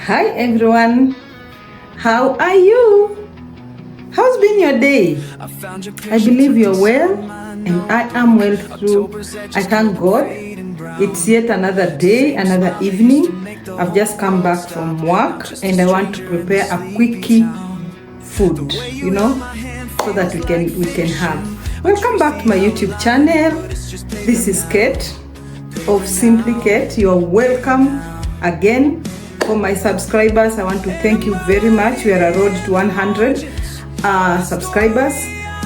Hi everyone, how are you? How's been your day? I believe you're well and I am well too. I thank God. It's yet another day, another evening. I've just come back from work and I want to prepare a quickie food, so that we can have. Welcome back to my YouTube channel. This is Kate of SimplyKate. You're welcome again. For my subscribers, I want to thank you very much. We are a road to 100 subscribers.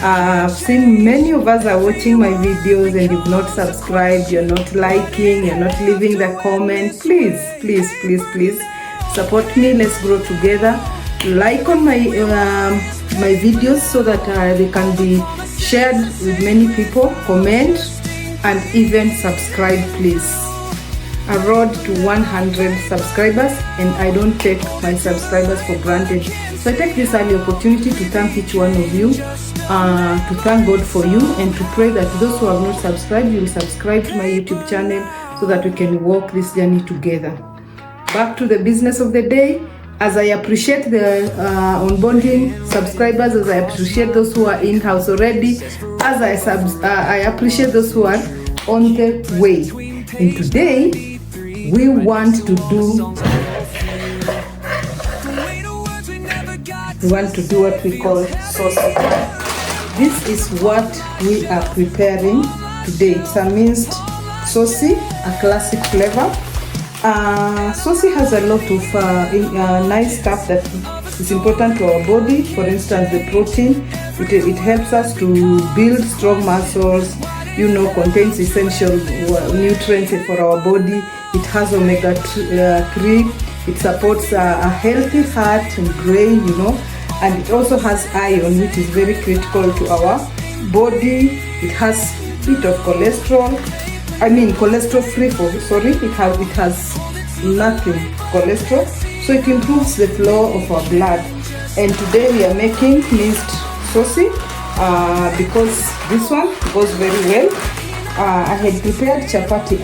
I've seen many of us are watching my videos and you've not subscribed, you're not liking, you're not leaving the comment. Please support me. Let's grow together. Like on my videos so that they can be shared with many people. Comment and even subscribe, please. A road to 100 subscribers, and I don't take my subscribers for granted. So I take this early opportunity to thank each one of you, to thank God for you, and to pray that those who have not subscribed, you will subscribe to my YouTube channel so that we can walk this journey together. Back to the business of the day. As I appreciate the onboarding subscribers, as I appreciate those who are in-house already, as I appreciate those who are on the way. And today, we want to do what we call saucy. This is what we are preparing today. It's a minced saucy, a classic flavor. Saucy has a lot of nice stuff that is important to our body. For instance, the protein. It helps us to build strong muscles. Contains essential nutrients for our body. It has omega-3. It supports a healthy heart and brain, and it also has iron, which is very critical to our body. It has a bit of cholesterol. Cholesterol-free. It has nothing cholesterol, so it improves the flow of our blood. And today we are making minced saucy. Because this one goes very well. I had prepared chapati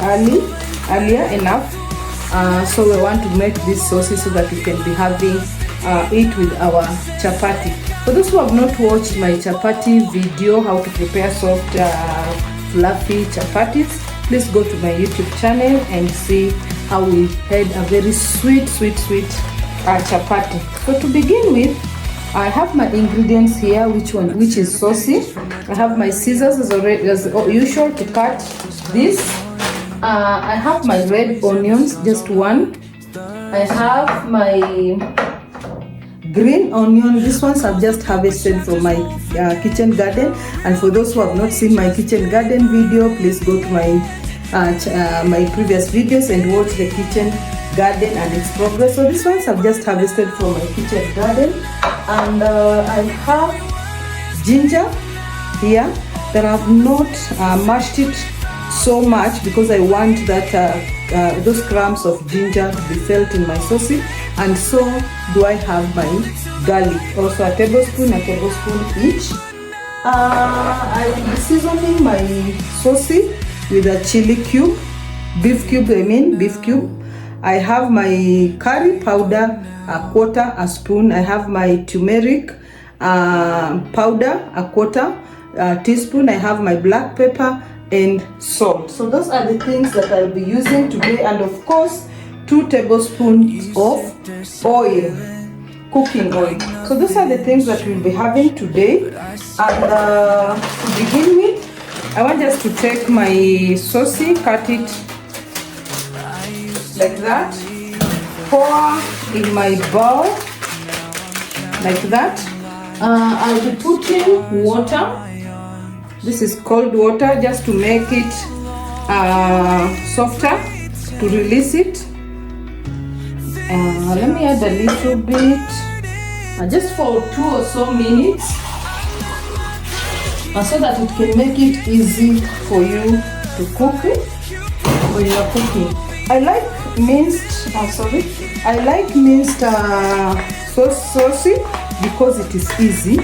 earlier enough, so we want to make this saucy so that we can be having it with our chapati. For those who have not watched my chapati video, how to prepare soft fluffy chapatis, please go to my YouTube channel and see how we had a very sweet chapati. So to begin with, I have my ingredients here, which is saucy. I have my scissors as usual to cut this. I have my red onions, just one. I have my green onion. These ones I've just harvested from my kitchen garden. And for those who have not seen my kitchen garden video, please go to my previous videos and watch the kitchen garden and its progress. So these ones I've just harvested from my kitchen garden. And I have ginger here that I have not mashed it so much because I want that those crumbs of ginger to be felt in my saucy. And so do I have my garlic, also a tablespoon each. I will be seasoning my saucy with a chili cube, beef cube. I have my curry powder, a quarter a spoon. I have my turmeric powder, a quarter teaspoon. I have my black pepper and salt. So those are the things that I'll be using today. And of course, 2 tablespoons of oil, cooking oil. So those are the things that we'll be having today. And to begin with, I want just to take my saucy, cut it like that, pour in my bowl like that. I'll be putting water. This is cold water, just to make it softer, to release it. Let me add a little bit, just for 2 or so minutes, so that it can make it easy for you to cook it when you are cooking. I like minced saucy because it is easy,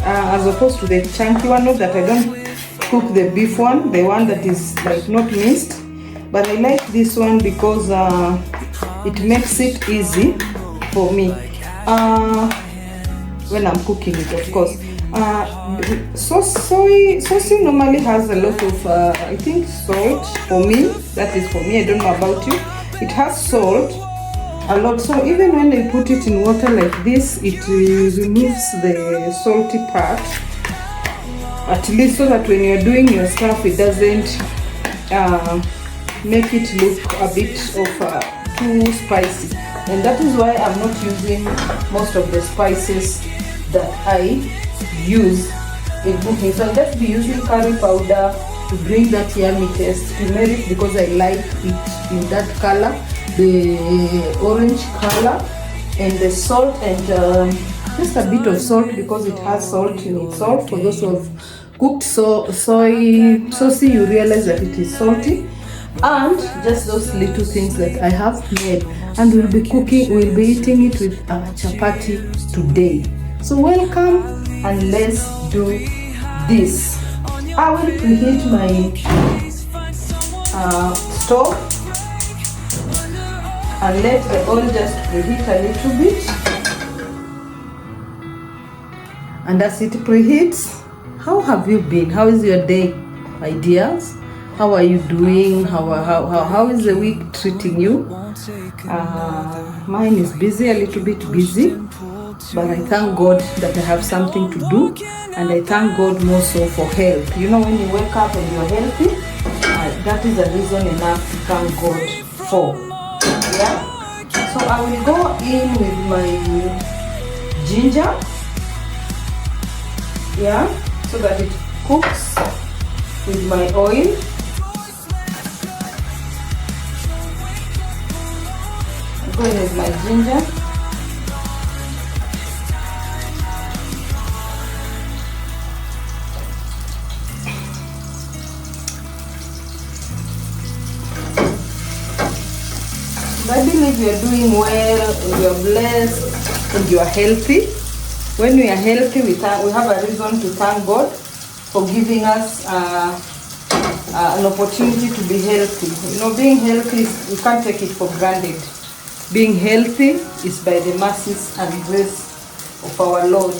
as opposed to the chunky one. Not that I don't cook the beef one, the one that is like not minced, but I like this one because it makes it easy for me when I'm cooking it, of course. Sossy normally has a lot of I think salt. For me, that is for me, I don't know about you. It has salt a lot, so even when they put it in water like this, it removes the salty part, at least, so that when you're doing your stuff, it doesn't make it look a bit of too spicy. And that is why I'm not using most of the spices that I use in cooking. So I'll just be using curry powder to bring that yummy taste, turmeric because I like it in that color, the orange color, and the salt, and just a bit of salt because it has salt in it. Salt, for those who have cooked sossy, you realize that it is salty. And just those little things that I have made, and we'll be eating it with chapati today. So welcome, and let's do this. I will preheat my stove and let the oil just preheat a little bit. And as it preheats, how have you been? How is your day, my dears? How are you doing? How is the week treating you? Mine is busy, a little bit busy, but I thank God that I have something to do, and I thank God more so for health. You know, when you wake up and you're healthy, that is a reason enough to thank God for. Yeah. So I will go in with my ginger. Yeah, so that it cooks with my oil. Go in with my ginger. I believe you are doing well, and you are blessed, and you are healthy. When we are healthy, we have a reason to thank God for giving us an opportunity to be healthy. You know, being healthy, we can't take it for granted. Being healthy is by the mercies and grace of our Lord.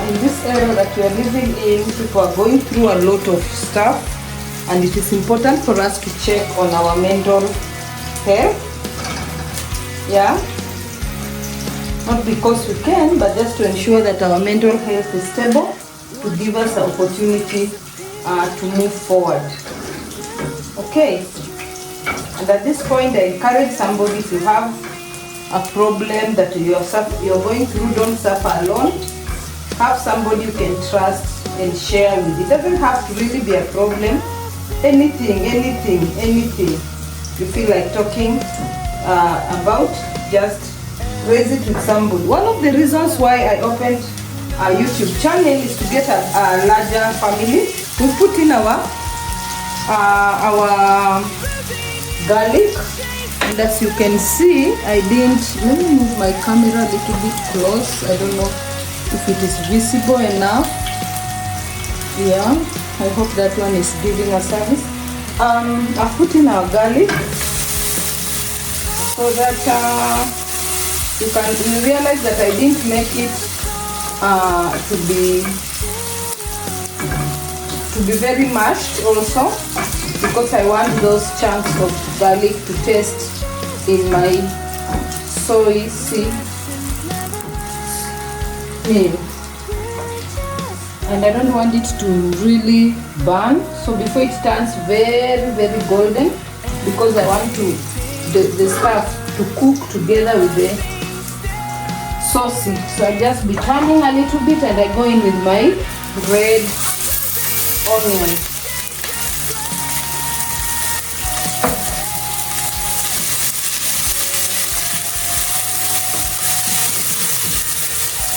In this era that we are living in, people are going through a lot of stuff, and it is important for us to check on our mental health. Yeah, not because we can, but just to ensure that our mental health is stable, to give us the opportunity to move forward. Okay. And at this point, I encourage somebody, if you have a problem that you're going through, don't suffer alone. Have somebody you can trust and share with. It doesn't have to really be a problem. Anything you feel like talking about, just raise it with somebody. One of the reasons why I opened a YouTube channel is to get a larger family. We put in our garlic, and as you can see, let me move my camera a little bit close. I don't know if it is visible enough. Yeah, I hope that one is giving a service. I've put in our garlic so that you realize that I didn't make it to be very mashed also, because I want those chunks of garlic to taste in my sossy meal. And I don't want it to really burn, so before it turns very, very golden, because I want the stuff to cook together with the sossy. So I just be turning a little bit, and I go in with my red onion.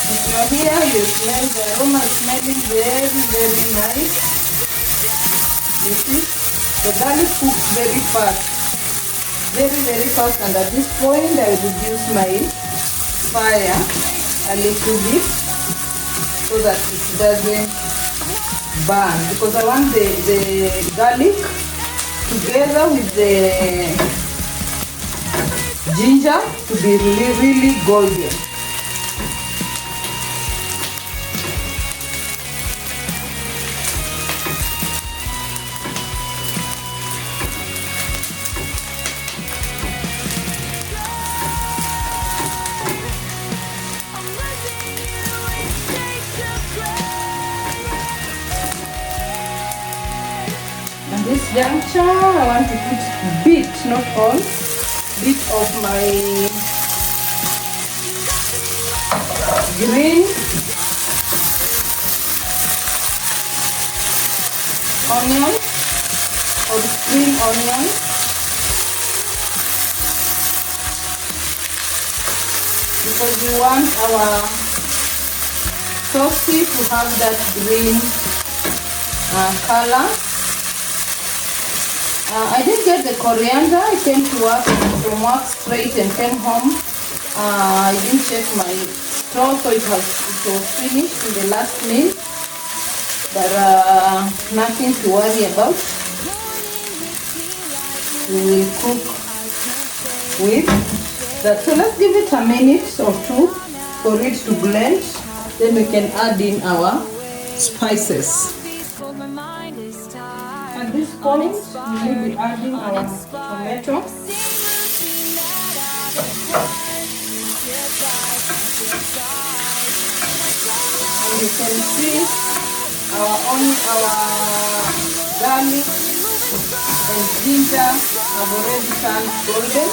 If you're here, you smell the aroma is smelling very, very nice. You see, the garlic cooks very fast, very, very fast. And at this point, I will reduce my fire a little bit so that it doesn't burn, because I want the garlic together with the ginger to be really golden. And this juncture, I want to put a bit, not all, bit of my green onion or spring onion. Because we want our saucy to have that green color. I didn't get the coriander. I came to work from work straight and came home. I didn't check my store, so it was finished in the last meal. But nothing to worry about. We will cook with that. So let's give it a minute or two for it to blend. Then we can add in our spices. At this point, we will be adding our tomato. And you can see our onion, our garlic and ginger have already turned golden.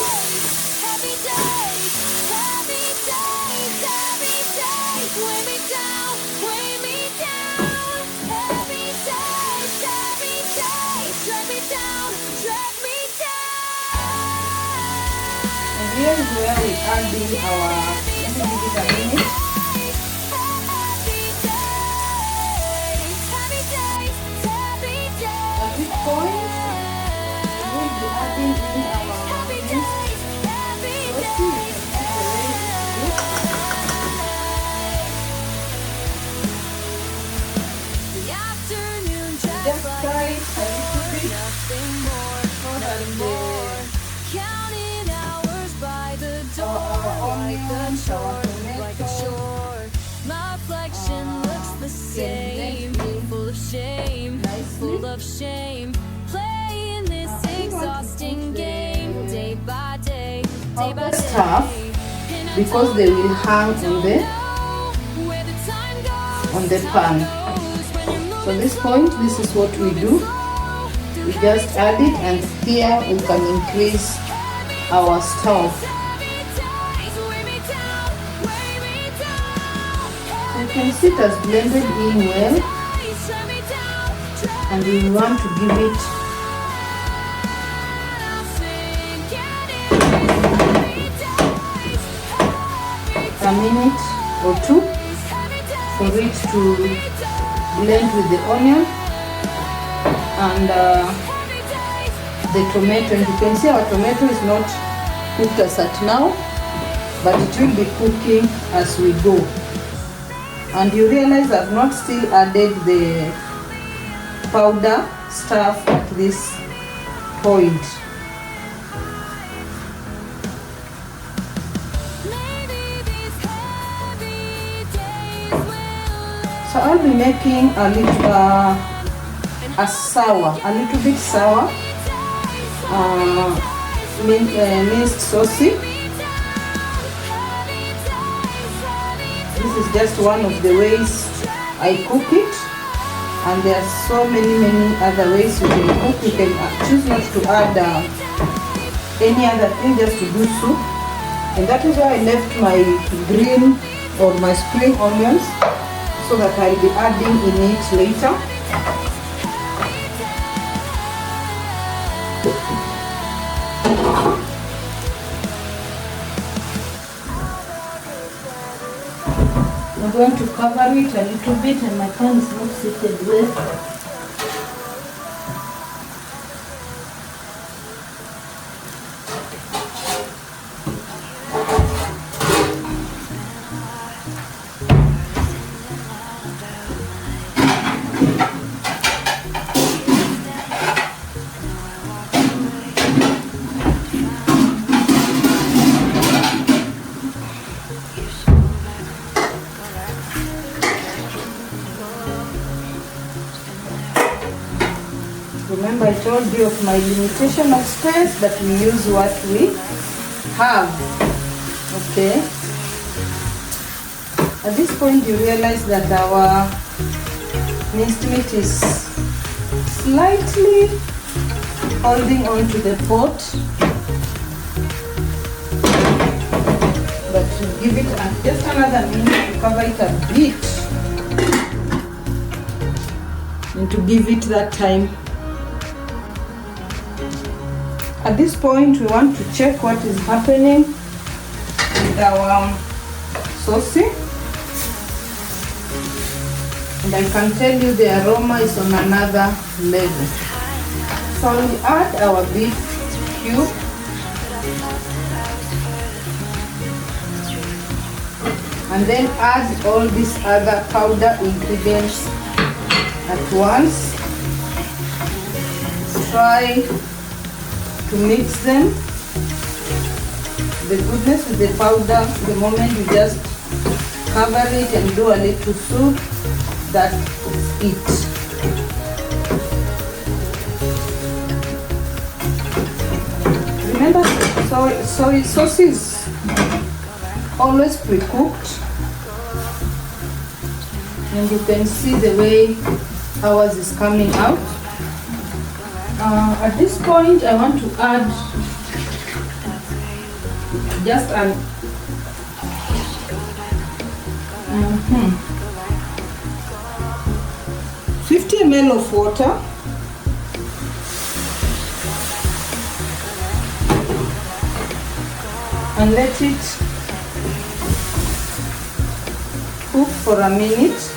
Here is where we add in our, let me give it a minute. At this point, we will be adding in our minced sossy. Just try it a little bit so that our onions, our tomato, my reflection looks the same, full of shame, full of shame, playing this exhausting game, day by day, day by day. Stuff because they will hang on the pan. So at this point, this is what we do. We just add it, and here we can increase our stuff. You can see it has blended in well, and we want to give it a minute or two for it to blend with the onion and the tomato. And you can see our tomato is not cooked as at now, but it will be cooking as we go. And you realize I've not still added the powder stuff at this point. So I'll be making a little bit sour minced sossy. This is just one of the ways I cook it, and there are so many other ways you can cook. You can choose not to add any other thing, just to do soup. And that is why I left my green or my spring onions, so that I'll be adding in it later. I'm going to cover it a little bit, and my pan is not seated well. told you of my limitation of space, but we use what we have. Okay. At this point, you realize that our minced meat is slightly holding on to the pot, but to give it just another minute to cover it a bit and to give it that time. At this point, we want to check what is happening with our saucy. And I can tell you the aroma is on another level. So we add our beef cube. And then add all these other powder ingredients at once. Try to mix them. The goodness with the powder, the moment you just cover it and do a little soup, that's it. Remember, soy sauce is always pre-cooked, and you can see the way ours is coming out. At this point, I want to add just an 50 ml of water. And let it cook for a minute.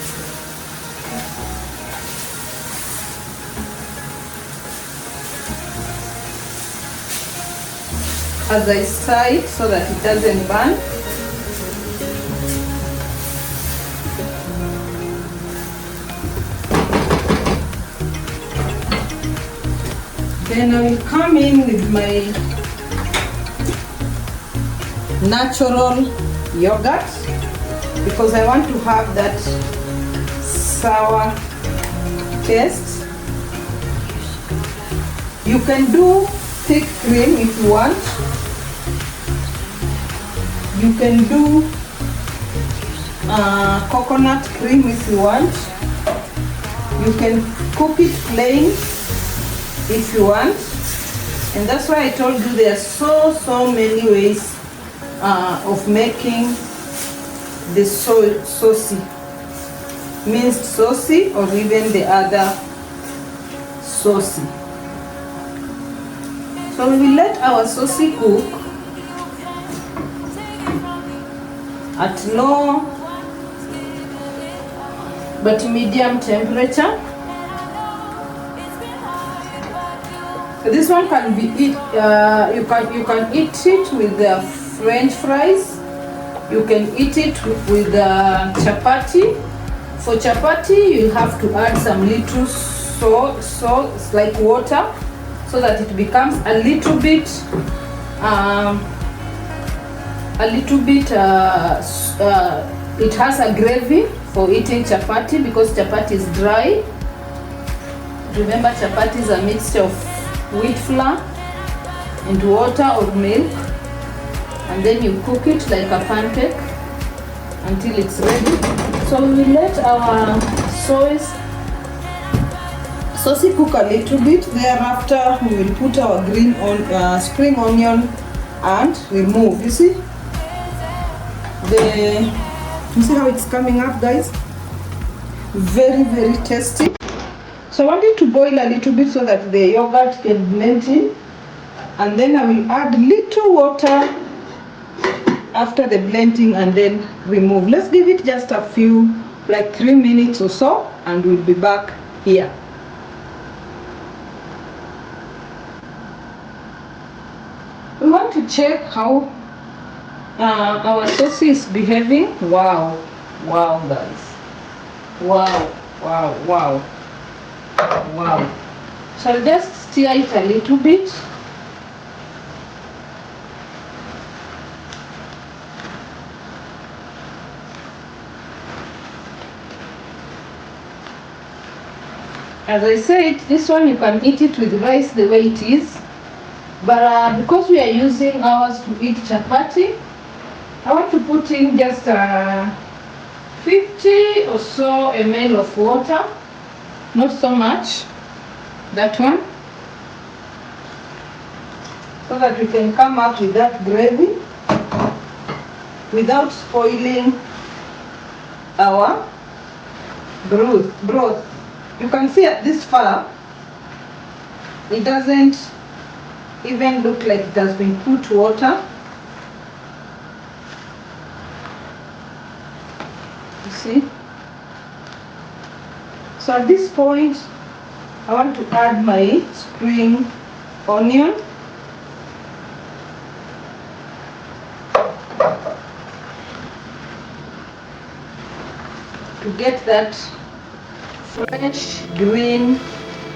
As I stir it so that it doesn't burn. Then I will come in with my natural yogurt because I want to have that sour taste. You can do thick cream if you want. You can do coconut cream if you want. You can cook it plain if you want. And that's why I told you there are so many ways of making the saucy, minced saucy, or even the other saucy. So we will let our saucy cook at low but medium temperature. This one can be you can eat it with the French fries. You can eat it with chapati. For chapati, you have to add some little salt, like water, so that it becomes a little bit it has a gravy for eating chapati, because chapati is dry. Remember, chapati is a mixture of wheat flour and water or milk, and then you cook it like a pancake until it's ready. So we will let our saucy cook a little bit. Thereafter, we will put our spring onion and remove. You see how it's coming up, guys? Very tasty. So I want it to boil a little bit so that the yogurt can blend in, and then I will add little water after the blending and then remove. Let's give it just a few, like 3 minutes or so, and we'll be back here. We want to check how our sauce is behaving. Wow guys, wow. So I'll just stir it a little bit. As I said, this one you can eat it with rice the way it is, but because we are using ours to eat chapati, I want to put in just 50 or so ml of water, not so much, that one, so that we can come up with that gravy without spoiling our broth. You can see at this far, it doesn't even look like it has been put water. You see? So at this point, I want to add my spring onion. To get that fresh green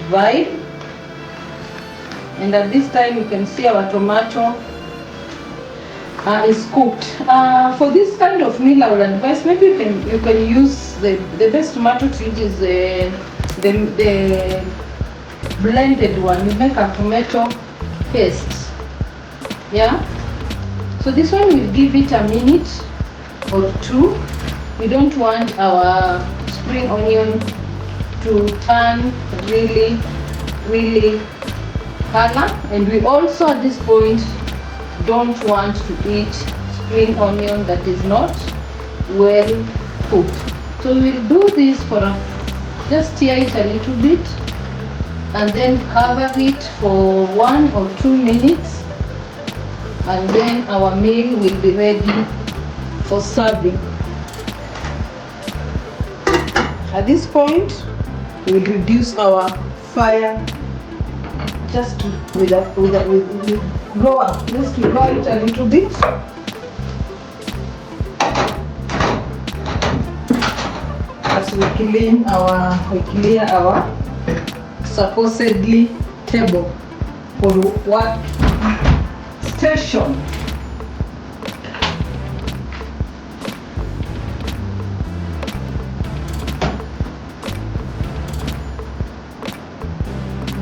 vibe. And at this time you can see our tomato is cooked. For this kind of meal, I would advise maybe you can use the best tomato to use is the blended one. You make a tomato paste. Yeah. So this one will give it a minute or two. We don't want our spring onion to turn really color, and we also at this point don't want to eat spring onion that is not well cooked. So we'll do this for just stir it a little bit and then cover it for 1 or 2 minutes, and then our meal will be ready for serving. At this point, we will reduce our fire just with lower, just to lower it a little bit. As we clear our supposedly table for what station.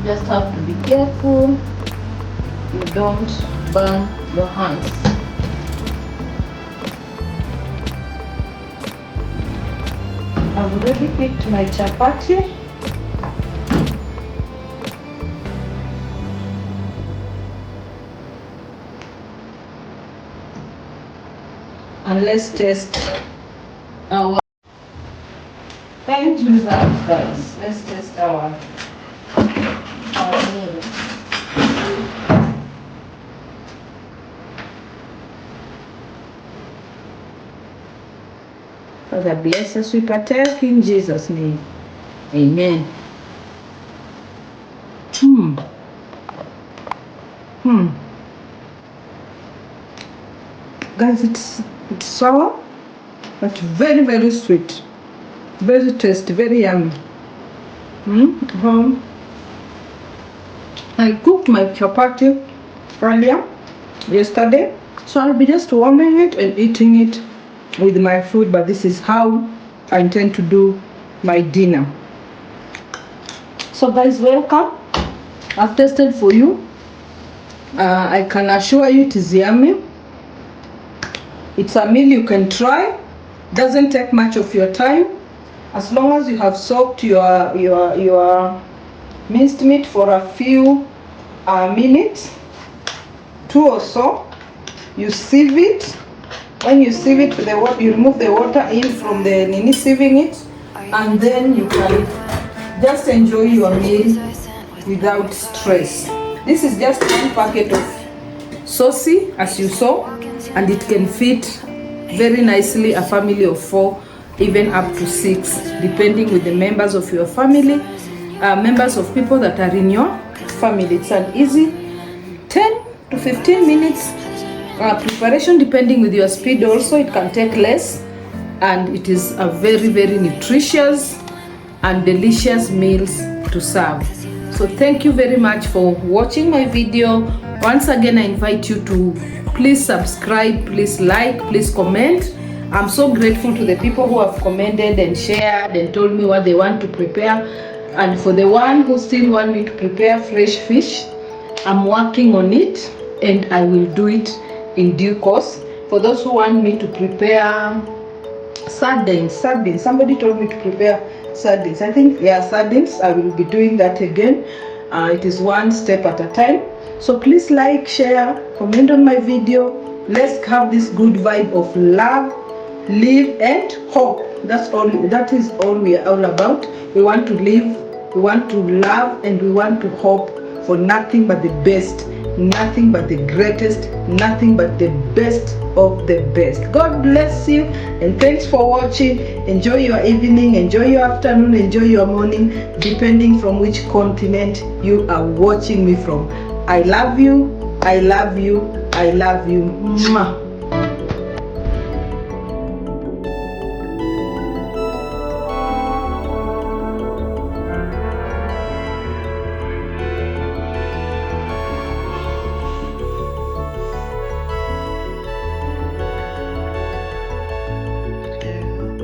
Just have to be careful you don't burn your hands. I've already picked my chapati. And let's test our, thank you guys. Let's test our meal. Father, bless us, we partake in Jesus' name. Amen. Guys, it's sour, but very sweet. Very tasty, very yummy. I cooked my chapati earlier, yesterday, so I'll be just warming it and eating it with my food, but this is how I intend to do my dinner. So guys, welcome. I've tested for you. I can assure you it is yummy. It's a meal you can try. Doesn't take much of your time, as long as you have soaked your minced meat for a few minutes, 2 or so. You sieve it. When you sieve it, you remove the water in from the sieving it, and then you can just enjoy your meal without stress. This is just 1 packet of Sossy, as you saw, and it can fit very nicely a family of 4, even up to 6, depending with the members of your family, members of people that are in your family. It's an easy 10 to 15 minutes preparation, depending with your speed. Also, it can take less, and it is a very nutritious and delicious meals to serve. So thank you very much for watching my video. Once again, I invite you to please subscribe, please like, please comment. I'm so grateful to the people who have commented and shared and told me what they want to prepare. And for the one who still want me to prepare fresh fish, I'm working on it and I will do it in due course. For those who want me to prepare sardines, somebody told me to prepare sardines. I think, yeah, sardines, I will be doing that again. It is one step at a time. So please like, share, comment on my video. Let's have this good vibe of love, live and hope. That is all we are all about. We want to live, we want to love, and we want to hope for nothing but the best, nothing but the greatest, nothing but the best of the best. God bless you, and thanks for watching. Enjoy your evening, enjoy your afternoon, enjoy your morning, depending from which continent you are watching me from. I love you, I love you, I love you. Mwah.